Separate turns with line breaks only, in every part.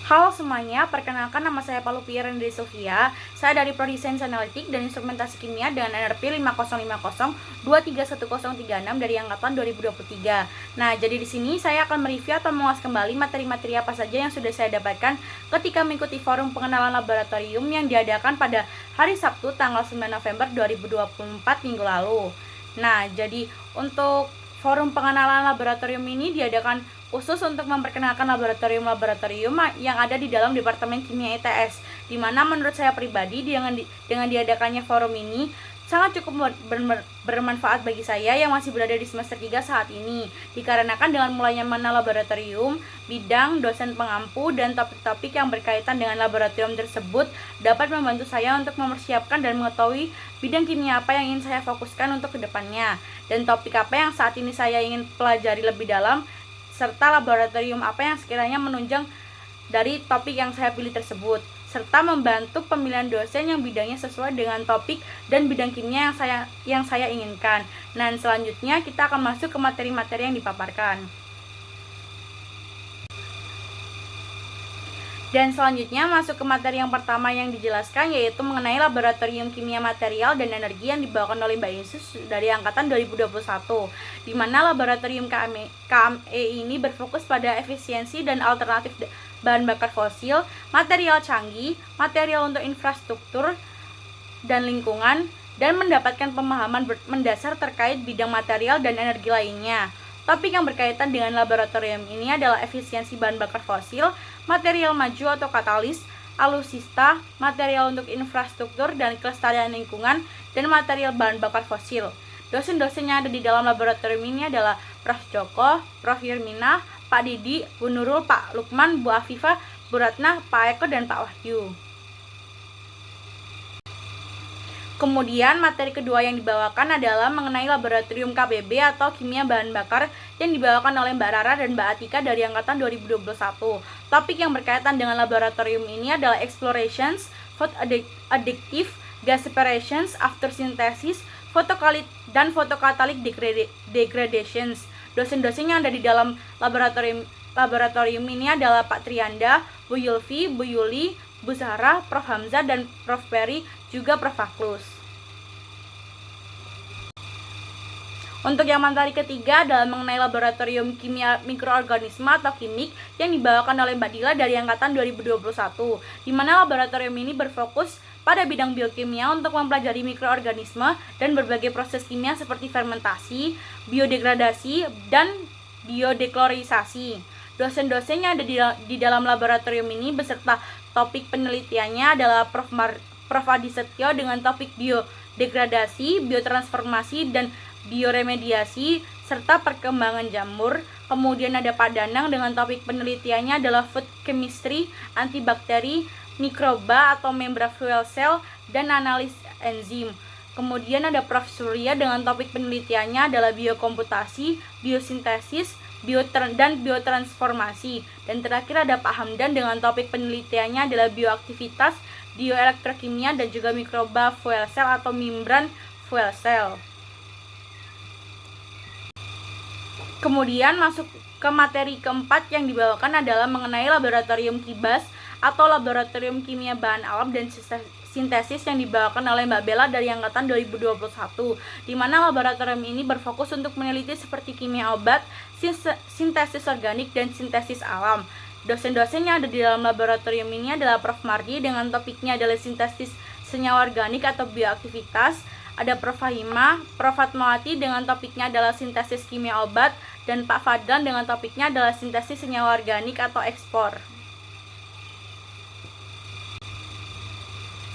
Halo semuanya, perkenalkan nama saya Palupier Rendri Sofia. Saya dari Prodi Sains Analitik dan Instrumentasi Kimia dengan NRP 5050-2311036 dari angkatan 2023. Nah, jadi di sini saya akan mereview atau mengulas kembali materi-materi apa saja yang sudah saya dapatkan ketika mengikuti forum pengenalan laboratorium yang diadakan pada hari Sabtu tanggal 9 November 2024 minggu lalu. Nah, jadi untuk forum pengenalan laboratorium ini diadakan khusus untuk memperkenalkan laboratorium-laboratorium yang ada di dalam Departemen Kimia ITS, di mana menurut saya pribadi dengan diadakannya forum ini sangat cukup bermanfaat bagi saya yang masih berada di semester 3 saat ini, dikarenakan dengan mulainya mengenal laboratorium, bidang, dosen pengampu, dan topik-topik yang berkaitan dengan laboratorium tersebut dapat membantu saya untuk mempersiapkan dan mengetahui bidang kimia apa yang ingin saya fokuskan untuk kedepannya, dan topik apa yang saat ini saya ingin pelajari lebih dalam, serta laboratorium apa yang sekiranya menunjang dari topik yang saya pilih tersebut, serta membantu pemilihan dosen yang bidangnya sesuai dengan topik dan bidang kimia yang saya inginkan. Dan selanjutnya kita akan masuk ke materi-materi yang dipaparkan. Dan selanjutnya masuk ke materi yang pertama yang dijelaskan, yaitu mengenai laboratorium kimia material dan energi yang dibawakan oleh Mbak Yesus dari angkatan 2021, di mana laboratorium KME ini berfokus pada efisiensi dan alternatif bahan bakar fosil, material canggih, material untuk infrastruktur dan lingkungan, dan mendapatkan pemahaman mendasar terkait bidang material dan energi lainnya. Topik yang berkaitan dengan laboratorium ini adalah efisiensi bahan bakar fosil, material maju atau katalis, alusista, material untuk infrastruktur dan kelestarian lingkungan, dan material bahan bakar fosil. Dosen-dosen yang ada di dalam laboratorium ini adalah Prof. Joko, Prof. Yurmina, Pak Didi, Bu Nurul, Pak Lukman, Bu Afifah, Bu Ratna, Pak Eko, dan Pak Wahyu. Kemudian materi kedua yang dibawakan adalah mengenai laboratorium KBB atau kimia bahan bakar yang dibawakan oleh Mbak Rara dan Mbak Atika dari angkatan 2021. Topik yang berkaitan dengan laboratorium ini adalah explorations, food addictive, gas separations, after synthesis, dan photocatalytic degradations. Dosen-dosen yang ada di dalam laboratorium ini adalah Pak Trianda, Bu Yulfi, Bu Yuli, Bu Zahra, Prof. Hamzah, dan Prof. Peri, juga Prof. Faklus. Untuk yang materi ketiga adalah mengenai laboratorium kimia mikroorganisme atau kimik yang dibawakan oleh Mbak Dila dari angkatan 2021, di mana laboratorium ini berfokus pada bidang biokimia untuk mempelajari mikroorganisme dan berbagai proses kimia seperti fermentasi, biodegradasi, dan biodeklorisasi. Dosen-dosen yang ada di dalam laboratorium ini beserta topik penelitiannya adalah Prof. Adi Setio dengan topik biodegradasi, biotransformasi, dan bioremediasi, serta perkembangan jamur. Kemudian ada Pak Danang dengan topik penelitiannya adalah food chemistry, antibakteri, mikroba atau membran fuel cell, dan analis enzim. Kemudian ada Prof. Surya dengan topik penelitiannya adalah biokomputasi, biosintesis, dan biotransformasi. Dan terakhir ada Pak Hamdan dengan topik penelitiannya adalah bioaktivitas, bioelektrokimia, dan juga mikroba fuel cell atau membran fuel cell. Kemudian masuk ke materi keempat yang dibawakan adalah mengenai laboratorium KIBAS atau laboratorium kimia bahan alam dan sintesis yang dibawakan oleh Mbak Bella dari angkatan 2021, di mana laboratorium ini berfokus untuk meneliti seperti kimia obat, sintesis organik, dan sintesis alam. Dosen-dosen yang ada di dalam laboratorium ini adalah Prof. Mardi dengan topiknya adalah sintesis senyawa organik atau bioaktivitas, ada Prof. Fahima, Prof. Fatmawati dengan topiknya adalah sintesis kimia obat, dan Pak Fadlan dengan topiknya adalah sintesis senyawa organik atau ekspor.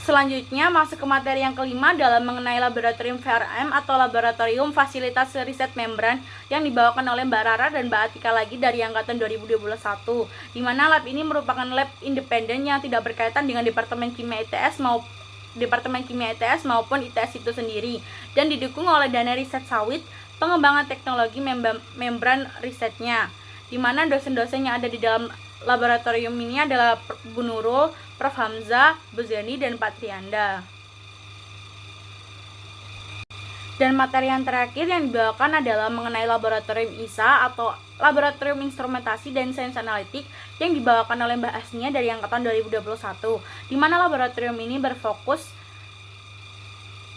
Selanjutnya masuk ke materi yang kelima dalam mengenai laboratorium VRM atau laboratorium fasilitas riset membran yang dibawakan oleh Mbak Rara dan Mbak Atika lagi dari angkatan 2021, di mana lab ini merupakan lab independen yang tidak berkaitan dengan Departemen Kimia ITS maupun ITS itu sendiri, dan didukung oleh dana riset sawit pengembangan teknologi membran risetnya, di mana dosen-dosen yang ada di dalam laboratorium ini adalah Bu Nurul, Prof. Hamzah, Bu Zeni, dan Pak Trianda. Dan materi yang terakhir yang dibawakan adalah mengenai laboratorium ISA atau Laboratorium Instrumentasi dan Sains Analitik yang dibawakan oleh Mbak Asnia dari angkatan 2021, di mana laboratorium ini berfokus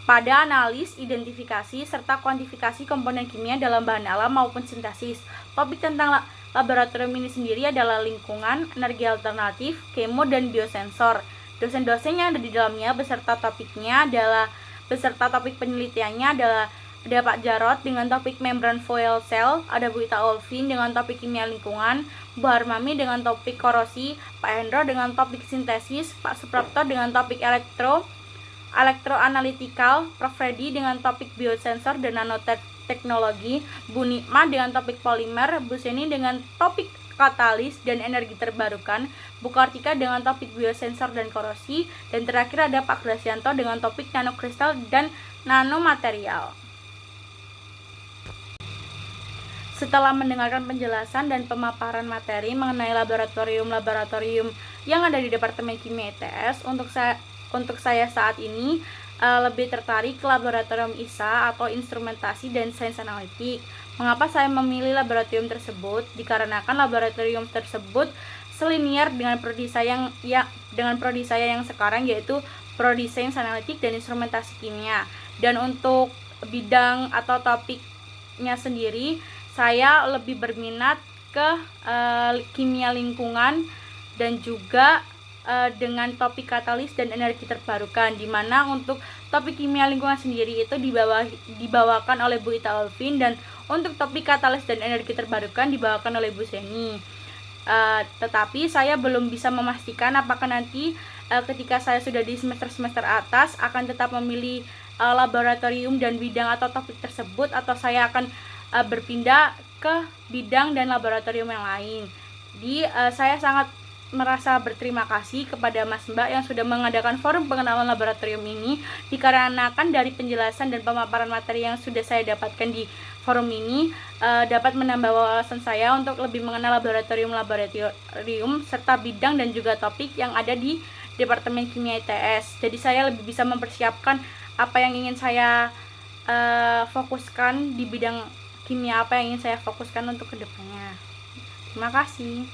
pada analis, identifikasi, serta kuantifikasi komponen kimia dalam bahan alam maupun sintesis. Topik tentang laboratorium ini sendiri adalah lingkungan, energi alternatif, kemo, dan biosensor. Dosen-dosen yang ada di dalamnya beserta topik penelitiannya adalah ada Pak Jarot dengan topik membran foil cell, ada Bu Ita Olvin dengan topik kimia lingkungan, Bu Harmami dengan topik korosi, Pak Hendro dengan topik sintesis, Pak Suprapto dengan topik elektroanalitikal, Prof. Freddy dengan topik biosensor dan nanoteknologi, Bu Nikma dengan topik polimer, Bu Seni dengan topik katalis dan energi terbarukan, Bu Kartika dengan topik biosensor dan korosi, dan terakhir ada Pak Grasianto dengan topik nanokristal dan nanomaterial. Setelah mendengarkan penjelasan dan pemaparan materi mengenai laboratorium yang ada di Departemen Kimia ITS, untuk saya saat ini lebih tertarik ke laboratorium ISA atau Instrumentasi dan Sains Analitik. Mengapa saya memilih laboratorium tersebut? Dikarenakan laboratorium tersebut selinier dengan prodi saya yang sekarang, yaitu prodi Sains Analitik dan Instrumentasi Kimia. Dan untuk bidang atau topiknya sendiri, saya lebih berminat ke kimia lingkungan dan juga dengan topik katalis dan energi terbarukan, di mana untuk topik kimia lingkungan sendiri itu dibawakan oleh Bu Ita Olvin, dan untuk topik katalis dan energi terbarukan dibawakan oleh Bu Seni. Tetapi saya belum bisa memastikan apakah nanti ketika saya sudah di semester atas akan tetap memilih laboratorium dan bidang atau topik tersebut, atau saya akan berpindah ke bidang dan laboratorium yang lain. Jadi saya sangat merasa berterima kasih kepada Mas Mbak yang sudah mengadakan forum pengenalan laboratorium ini, dikarenakan dari penjelasan dan pemaparan materi yang sudah saya dapatkan di forum ini dapat menambah wawasan saya untuk lebih mengenal laboratorium serta bidang dan juga topik yang ada di Departemen Kimia ITS. Jadi saya lebih bisa mempersiapkan apa yang ingin saya fokuskan di bidang kimia, apa yang ingin saya fokuskan untuk kedepannya. Terima kasih.